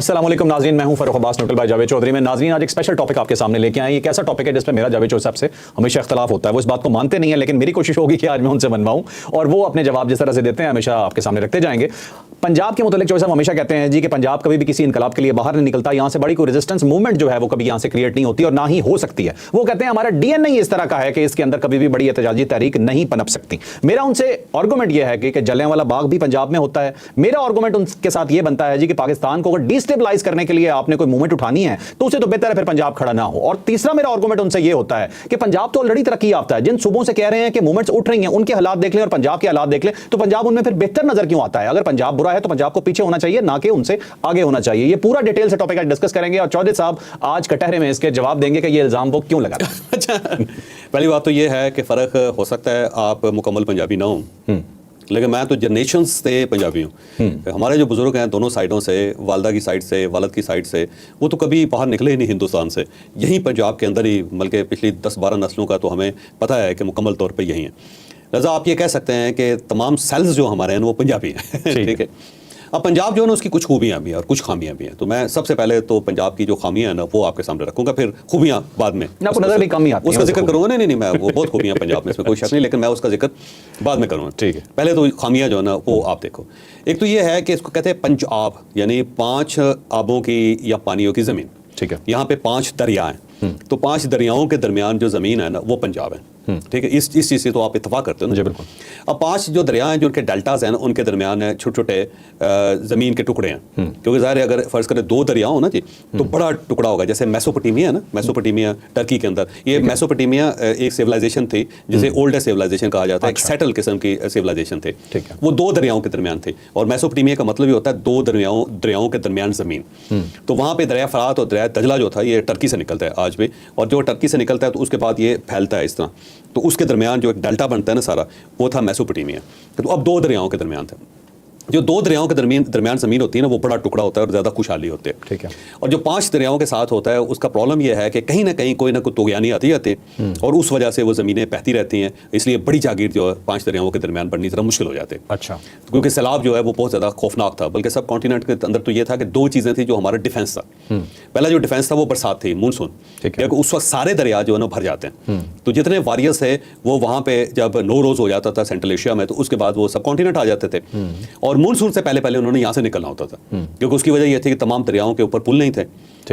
अस्सलाम वालेकुम नाज़रीन, मैं हूं फरूख अब्बास नुटल भाई जावेद चौधरी में। नाज़रीन, आज एक स्पेशल टॉपिक आपके सामने लेके आए। ये कैसा टॉपिक है जिस पे मेरा जावेद चौधरी साहब से हमेशा इख्तलाफ होता है। वो इस बात को मानते नहीं है, लेकिन मेरी कोशिश होगी कि आज मैं उनसे मनवाऊं और वो अपने जवाब जिस तरह से देते हैं हमेशा आपके सामने रखते जाएंगे। पंजाब के मुतालिक चौधरी साहब हमेशा कहते हैं जी कि पंजाब कभी भी किसी इनकलाब के लिए बाहर नहीं निकलता, यहाँ से बड़ी कोई रेजिस्टेंस मूवमेंट जो है वो कभी यहाँ से क्रिएट नहीं होती और ना ही हो सकती है। वो कहते हैं हमारा डीएनए इस तरह का है कि इसके अंदर कभी भी बड़ी एहतजाजी तहरीक नहीं पनप सकती। मेरा उनसे आर्गूमेंट यह है कि जलियांवाला बाग भी पंजाब में होता है। मेरा आर्गूमेंट उनके साथ ये बनता है जी कि पाकिस्तान को अगर डिस्टेबलाइज करने के लिए आपने कोई मूवमेंट उठानी है तो उसे तो बेहतर है फिर पंजाब खड़ा ना हो। और तीसरा मेरा आर्गूमेंट उनसे ये होता है कि पंजाब तो ऑलरेडी तरक्की याफ्ता है। जिन सूबों से कह रहे हैं कि मूवमेंट्स उठ रही हैं उनके हालात देख लें और पंजाब के हालात देख लें तो पंजाब उनमें फिर बेहतर नजर क्यों आता है? अगर पंजाब बुरा है तो पंजाब को पीछे होना चाहिए, ना कि उनसे आगे होना चाहिए। ये पूरा डिटेल से टॉपिक आज डिस्कस करेंगे और चौधरी साहब आज कटहरे में इसके जवाब देंगे कि ये इल्जाम वो क्यों लगाते हैं। अच्छा, पहली बात तो ये है कि फ़र्क हो सकता है आप मुकम्मल पंजाबी ना हो, लेकिन मैं तो जनरेशंस से पंजाबी हूँ। हमारे जो बुजुर्ग हैं दोनों साइडों से, वालदा की साइड से, वालद की साइड से, वो तो कभी बाहर निकले ही नहीं हिंदुस्तान से। यहीं पंजाब के अंदर ही, बल्कि पिछली 10-12 नस्लों का तो हमें पता है कि मुकम्मल तौर पर यही है। लिहाजा आप ये कह सकते हैं कि तमाम सेल्स जो हमारे हैं वो पंजाबी हैं। ठीक है। अब पंजाब जो है ना उसकी कुछ खूबियाँ भी हैं और कुछ खामियाँ भी हैं। तो मैं सबसे पहले तो पंजाब की जो खामियाँ हैं ना वो आपके सामने रखूंगा, फिर खूबियाँ बाद में उसका जिक्र करूँगा। नहीं, मैं वो बहुत खूबियाँ पंजाब में, इसमें कोई शक नहीं, लेकिन मैं उसका जिक्र बाद में करूँगा। ठीक है, पहले तो खामियाँ जो है ना वो आप देखो। एक तो ये है कि इसको कहते हैं पंजाब, यानी 5 आबों की या पानियों की ज़मीन। ठीक है, यहाँ पे 5 दरिया हैं, तो 5 दरियाओं के दरमियान जो ज़मीन है ना वो पंजाब है। ठीक है, इस चीज़ से तो आप इत्तफाक करते हो ना? जी बिल्कुल। अब 5 जो दरिया हैं जो उनके डेल्टाज हैं उनके दरमियान छोटे छोटे ज़मीन के टुकड़े हैं, क्योंकि ज़ाहिर है अगर फ़र्ज़ करें 2 दरिया हो ना जी तो बड़ा टुकड़ा होगा। जैसे मेसोपोटामिया है ना, मेसोपोटामिया टर्की के अंदर, ये मेसोपोटामिया एक सिविलाइजेशन थी जिसे ओल्डेस्ट सिविलाइजेशन कहा जाता है, एक सेटल किस्म की सिविलाइजेशन थे। वो 2 दरियाओं के दरमियान थे और मेसोपोटामिया का मतलब ये होता है 2 दरियाओं के दरमियान ज़मीन। तो वहाँ पर दरिया फ़रात और दरिया दजला जो था ये टर्की से निकलता है आज भी, और जो टर्की से निकलता है तो उसके बाद ये फैलता है इस तरह, तो उसके दरमियान जो एक डेल्टा बनता है ना सारा, वो था मेसोपोटामिया। तो अब 2 दरियाओं के दरमियान था। जो 2 दरियाओं के दरमियान ज़मीन होती है ना वो बड़ा टुकड़ा होता है और ज़्यादा खुशहाली होती है। ठीक है। और जो 5 दरियाओं के साथ होता है उसका प्रॉब्लम यह है कि कहीं ना कहीं कोई ना कोई तुगयानी आती जाती है और उस वजह से वो ज़मीनें बहती रहती हैं, इसलिए बड़ी जागीर जो है 5 दरियाओं के दरमियान बननी ज़रा मुश्किल हो जाते हैं। अच्छा। क्योंकि सैलाब जो है वो बहुत ज़्यादा खौफनाक था, बल्कि सब कॉन्टिनेंट के अंदर तो ये था कि 2 चीज़ें थी जो हमारा डिफेंस था। पहला जो डिफेंस था वो बरसात थी, मानसून, क्योंकि उस वक्त सारे दरिया जो है ना भर जाते हैं। तो जितने वॉरियर्स है वो वहाँ पे जब नौरोज़ हो जाता था सेंट्रल एशिया में, तो उसके बाद वो सब कॉन्टिनेंट आ जाते थे और मानसून से पहले उन्होंने यहाँ से निकलना होता था, क्योंकि उसकी वजह यह थी कि तमाम दरियाओं के ऊपर पुल नहीं थे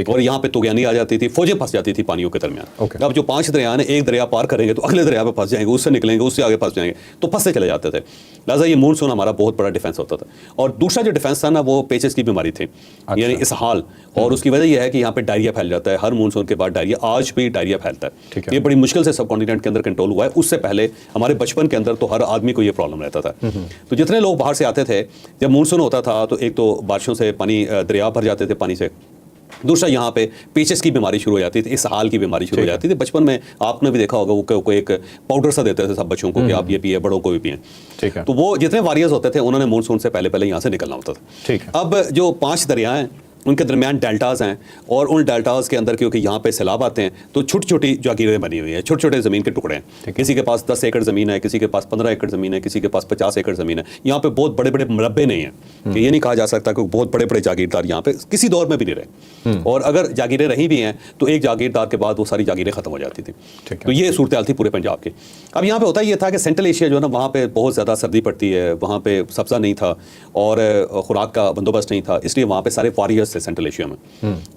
और यहाँ पे तुगयानी आ जाती थी, फौजें फंस जाती थी पानियों के दरमियान। अब जो 5 दरिया हैं, एक दरिया पार करेंगे तो अगले दरिया पे फंस जाएंगे, उससे निकलेंगे, उससे आगे फंस जाएंगे, तो फंसते चले जाते थे। लिहाजा ये मानसून हमारा बहुत बड़ा डिफेंस होता था। और दूसरा जो डिफेंस था ना वो पेचेस की बीमारी थी, यानी इसहाल, और उसकी वजह यह है कि यहाँ पे डायरिया फैल जाता है। हर मानसून के बाद डायरिया, आज भी डायरिया फैलता है। ये बड़ी मुश्किल से सब कॉन्टिनेंट के अंदर कंट्रोल हुआ है। उससे पहले हमारे बचपन के अंदर तो हर आदमी को ये प्रॉब्लम रहता था। तो जितने लोग बाहर से आते थे, जब मानसून होता था तो एक तो बारिशों से पानी, दरिया भर जाते थे पानी से, दूसरा यहाँ पे पेचेस की बीमारी शुरू हो जाती थी, इसहाल की बीमारी शुरू हो जाती थी। बचपन में आपने भी देखा होगा वो कोई एक पाउडर सा देते थे सब बच्चों को कि आप ये पिए, बड़ों को भी पिए। ठीक है। तो वो जितने वॉरियर्स होते थे उन्होंने मानसून से पहले यहाँ से निकलना होता था। ठीक है। अब जो 5 दरिया हैं उनके दरमियान डेल्टाज हैं और उन डेल्टाज के अंदर क्योंकि यहाँ पे सैलाब आते हैं तो छोटी छोटी जागीरें बनी हुई हैं, छोटे छोटे ज़मीन के टुकड़े हैं। किसी के पास 10 एकड़ ज़मीन है, किसी के पास 15 एकड़ ज़मीन है, किसी के पास 50 एकड़ ज़मीन है। यहाँ पे बहुत बड़े बड़े मरबे नहीं हैं, कि ये नहीं कहा जा सकता कि बहुत बड़े बड़े जागीरदार यहाँ पे किसी दौर में भी नहीं रहे, और अगर जागीरें रही भी हैं तो एक जागीरदार के बाद वो सारी जागीरें ख़त्म हो जाती थी। तो ये सूरत हाल थी पूरे पंजाब की। अब यहाँ पे होता ये था कि सेंट्रल एशिया जो है ना वहाँ पे बहुत ज़्यादा सर्दी पड़ती है, वहाँ पे सब्ज़ा नहीं था और खुराक का बंदोबस्त नहीं था, इसलिए वहाँ पे सारे वॉरियर्स थे सेंट्रल एशिया में।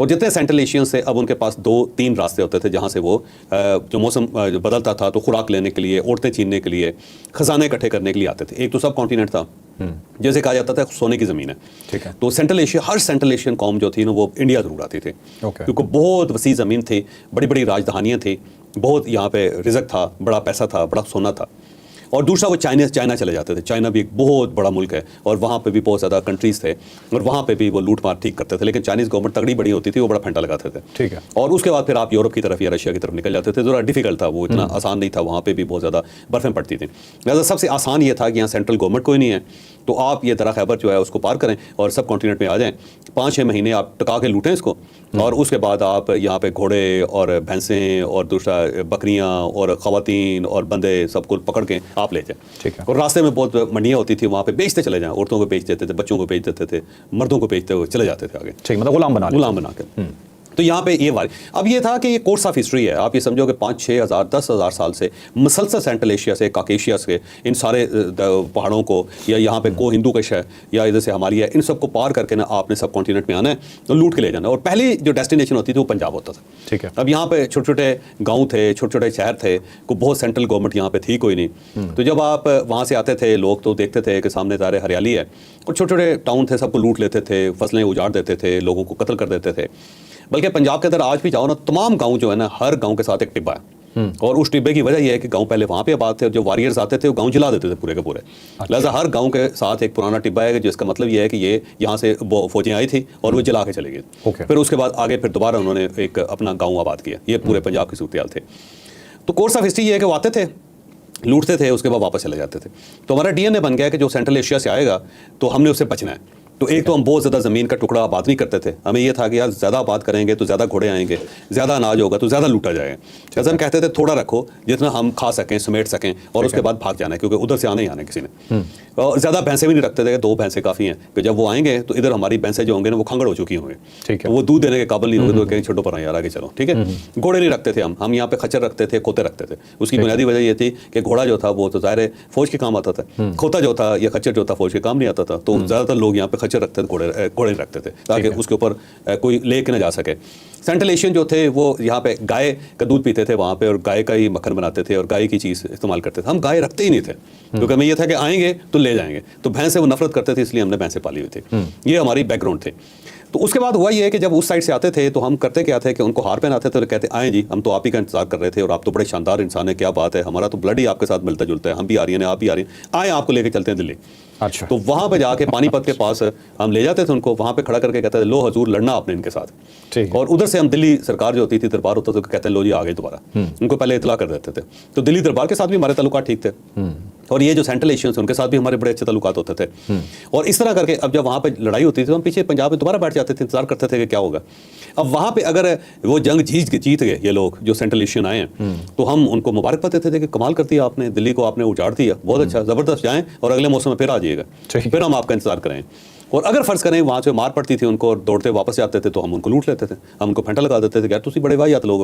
और जितने सेंट्रल एशियन से अब उनके पास 2-3 रास्ते होते थे जहाँ से वो जो मौसम बदलता था तो खुराक लेने के लिए, औरतें छीनने के लिए, खजाने इकट्ठे करने के लिए आते थे। एक तो सब कॉन्टिनेंट था, जैसे कहा जाता था सोने की ज़मीन है। ठीक है। तो सेंट्रल एशिया, हर सेंट्रल एशियन कौम जो थी ना वो इंडिया ज़रूर आती थी, क्योंकि बहुत वसी ज़मीन थी, बड़ी बड़ी राजधानियाँ थी, बहुत यहाँ पे रिज़्क था, बड़ा पैसा था, बड़ा सोना था। और दूसरा वो चाइना चले जाते थे। चाइना भी एक बहुत बड़ा मुल्क है और वहाँ पे भी बहुत ज़्यादा कंट्रीज़ थे और वहाँ पे भी वो लूट मार ठीक करते थे, लेकिन चाइनीज़ गवर्नमेंट तगड़ी बड़ी होती थी, वो बड़ा फंटा लगाते थे। ठीक है। और उसके बाद फिर आप यूरोप की तरफ या रशिया की तरफ निकल जाते थे। ज़रा डिफिकल्ट था, वो इतना आसान नहीं था, वहाँ पर भी बहुत ज़्यादा बर्फ़ें पड़ती थी। लिहाजा सबसे आसान ये था कि यहाँ सेंट्रल गवर्नमेंट कोई नहीं है, तो आप ये दरा खैबर जो है उसको पार करें और सब कॉन्टिनेंट में आ जाएँ। 5-6 महीने आप टका के लूटें इसको, और उसके बाद आप यहाँ पे घोड़े और भैंसें और दूसरा बकरियाँ और ख़वातीन और बंदे सबको पकड़ के आप ले ठीक जाएं। है। और रास्ते में बहुत मंडियाँ होती थी, वहाँ पे बेचते चले जाएं, औरतों को बेच देते थे, बच्चों को बेच देते थे, मर्दों को बेचते हुए चले जाते थे आगे, ठीक, मतलब गुलाम बना के। तो यहाँ पे ये वाली अब ये था कि ये कोर्स ऑफ हिस्ट्री है। आप ये समझो कि 5-6 हज़ार 10,000 साल से मुसलसल सेंट्रल एशिया से, काकेशिया से, इन सारे पहाड़ों को, या यहाँ पे को हिंदू कश है, या इधर से हमारी है, इन सबको पार करके ना आपने सब कॉन्टिनेंट में आना है तो लूट के ले जाना है। और पहली जो डेस्टिनेशन होती थी वो पंजाब होता था। ठीक है। अब यहाँ पे छोटे छोटे गाँव थे, छोटे छोटे शहर थे, को बहुत सेंट्रल गवर्नमेंट यहाँ पे थी कोई नहीं। तो जब आप वहाँ से आते थे लोग तो देखते थे कि सामने ज़ाहिर हरियाली है, और छोटे छोटे टाउन थे, सबको लूट लेते थे, फसलें उजाड़ देते थे, लोगों को कत्ल कर देते थे। बल्कि पंजाब के अंदर आज भी जाओ ना, तमाम गांव जो है ना, हर गांव के साथ एक टिब्बा है, और उस टिब्बे की वजह यह है कि गांव पहले वहाँ पे आबाद थे, और जो वॉरियर्स आते थे वो गांव जला देते थे पूरे के पूरे। लिहाजा हर गांव के साथ एक पुराना टिब्बा है, जिसका मतलब यह है कि ये यहाँ से फौजें आई थी और वो जला के चले गए। फिर उसके बाद आगे फिर दोबारा उन्होंने एक अपना गाँव आबाद किया। ये पूरे पंजाब की सूरत-ए-हाल थे। तो कोर्स ऑफ हिस्ट्री ये है कि वो आते थे, लूटते थे, उसके बाद वापस चले जाते थे। तो हमारा DNA बन गया कि जो सेंट्रल एशिया से आएगा तो हमने उससे बचना है। तो एक तो हम बहुत ज़्यादा ज़मीन का टुकड़ा आबाद नहीं करते थे, हमें ये था कि यार ज़्यादा आबाद करेंगे तो ज़्यादा घोड़े आएंगे, ज़्यादा अनाज होगा तो ज़्यादा लूटा जाएगा। जैसे हम कहते थे थोड़ा रखो जितना हम खा सकें, समेट सकें, और उसके बाद भाग जाना है, क्योंकि उधर से आना ही आना है किसी ने। और ज़्यादा भैंसें भी नहीं रखते थे, 2 भैंसें काफ़ी हैं कि जब वो आएंगे तो इधर हमारी भैंसें जो होंगे ना वो खंगड़ हो चुकी होंगे, ठीक है। तो वो दूध देने के काबिल नहीं होंगे, तो कहीं छोटो पर यार आगे चलो, ठीक है। घोड़े नहीं रखते थे हम यहाँ पे खच्चर रखते थे, खोते रखते थे। उसकी बुनियादी वजह ये थी कि घोड़ा जो था वो तो ज़ाहिर है फौज के काम आता था, खोता जो था या खच्चर जो था फौज के काम नहीं आता था। तो ज़्यादातर लोग यहाँ पे खच्चर रखते थे, घोड़े रखते थे, ताकि उसके ऊपर कोई लेके ना जा सके। सेंट्रल एशियन जो थे वो यहाँ पे गाय का दूध पीते थे वहाँ पे, और गाय का ही मक्खन बनाते थे और गाय की चीज़ इस्तेमाल करते थे। हम गाय रखते ही नहीं थे, क्योंकि हमें ये था कि आएंगे तो ले जाएंगे। तो भैंस से वो नफरत करते थे, इसलिए हमने भैंसें पाली हुई थी। ये हमारी बैकग्राउंड थे। तो उसके बाद हुआ ये है कि जब उस साइड से आते थे तो हम करते क्या थे कि उनको हार पहनाते थे और कहते आए जी, हम तो आप ही का इंतजार कर रहे थे, और आप तो बड़े शानदार इंसान है, क्या बात है, हमारा तो ब्लड ही आपके साथ मिलता जुलता है, हम भी आ रही हैं, आप भी आ रही हैं, आए आपको लेके चलते हैं दिल्ली। अच्छा। तो वहाँ पे जाके पानीपत के पास हम ले जाते थे उनको, वहाँ पे खड़ा करके कहते थे लो हजूर, लड़ना आपने इनके साथ। ठीक है। और उधर से हम दिल्ली सरकार जो होती थी, दरबार होता था, तो कहते हैं लो जी आ गए दोबारा। उनको पहले इतला कर देते थे। तो दिल्ली दरबार के साथ भी हमारे ताल्लुकात ठीक थे, और ये जो सेंट्रल एशियंस उनके साथ भी हमारे बड़े अच्छे ताल्लुकात होते थे। और इस तरह करके अब जब वहाँ पे लड़ाई होती थी तो हम पीछे पंजाब में दोबारा बैठ जाते थे, इंतजार करते थे कि क्या होगा। अब वहाँ पे अगर वो जंग जीत गए ये लोग जो सेंट्रल एशियन आए हैं, तो हम उनको मुबारक देते थे कि कमाल कर दिया आपने, दिल्ली को आपने उजाड़ दिया, बहुत अच्छा, ज़बरदस्त, जाएँ और अगले मौसम में फिर आ जाइएगा, फिर हम आपका इंतजार करें। और अगर फ़र्ज़ करें वहाँ से मार पड़ती थी उनको और दौड़ते वापस जाते थे, तो हम उनको लूट लेते थे, हम उनको फेंटा लगा देते थे, यार तुसी बड़े वाहियात लोग,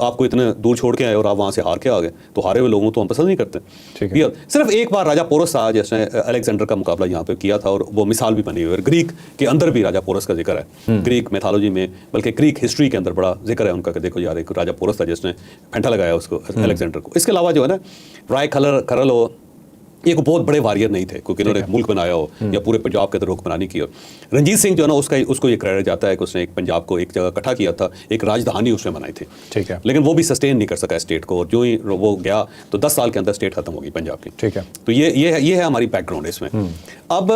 आपको इतने दूर छोड़ के आए और आप वहाँ से हार के आ गए। तो हारे हुए लोगों तो हम पसंद नहीं करते। सिर्फ एक बार राजा पोरस था जिसने अलेक्जेंडर का मुकाबला यहाँ पे किया था, और वो मिसाल भी बनी हुई है। ग्रीक के अंदर भी राजा पोरस का जिक्र है, ग्रीक मैथोलॉजी में, बल्कि ग्रीक हिस्ट्री के अंदर बड़ा जिक्र है उनका कि देखो यार एक राजा पोरस था जिसने फेंटा लगाया उसको, अलेक्जेंडर को। इसके अलावा जो है ना राय खरल हो, ये को बहुत बड़े वारियर नहीं थे, क्योंकि इन्होंने मुल्क बनाया हो या पूरे पंजाब के अंदर हुक्मरानी की हो। रंजीत सिंह जो है ना उसको ये क्रेडिट जाता है कि उसने एक पंजाब को एक जगह इकट्ठा किया था, एक राजधानी उसने बनाई थी, ठीक है। लेकिन वो भी सस्टेन नहीं कर सका स्टेट को, और जो ही वो गया तो 10 साल के अंदर स्टेट खत्म होगी पंजाब की। ठीक है। तो ये है हमारी बैकग्राउंड इसमें। अब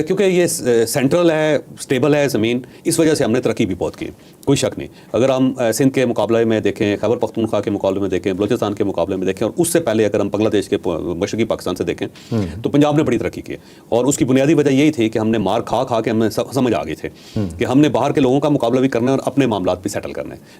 क्योंकि ये सेंट्रल है, स्टेबल है ज़मीन, इस वजह से हमने तरक्की भी बहुत की, कोई शक नहीं। अगर हम सिंध के मुकाबले में देखें, खैबर पख्तूनख्वा के मुकाबले में देखें, बलूचिस्तान के मुकाबले में देखें, और उससे पहले अगर हम बांग्लादेश के मशरकी पाकिस्तान से देखें, तो पंजाब ने बड़ी तरक्की की। और उसकी बुनियादी वजह यही थी कि हमने मार खा के हमें समझ आ गई थी कि हमने बाहर के लोगों का मुकाबला भी करना है और अपने मामलात भी सेटल करने हैं।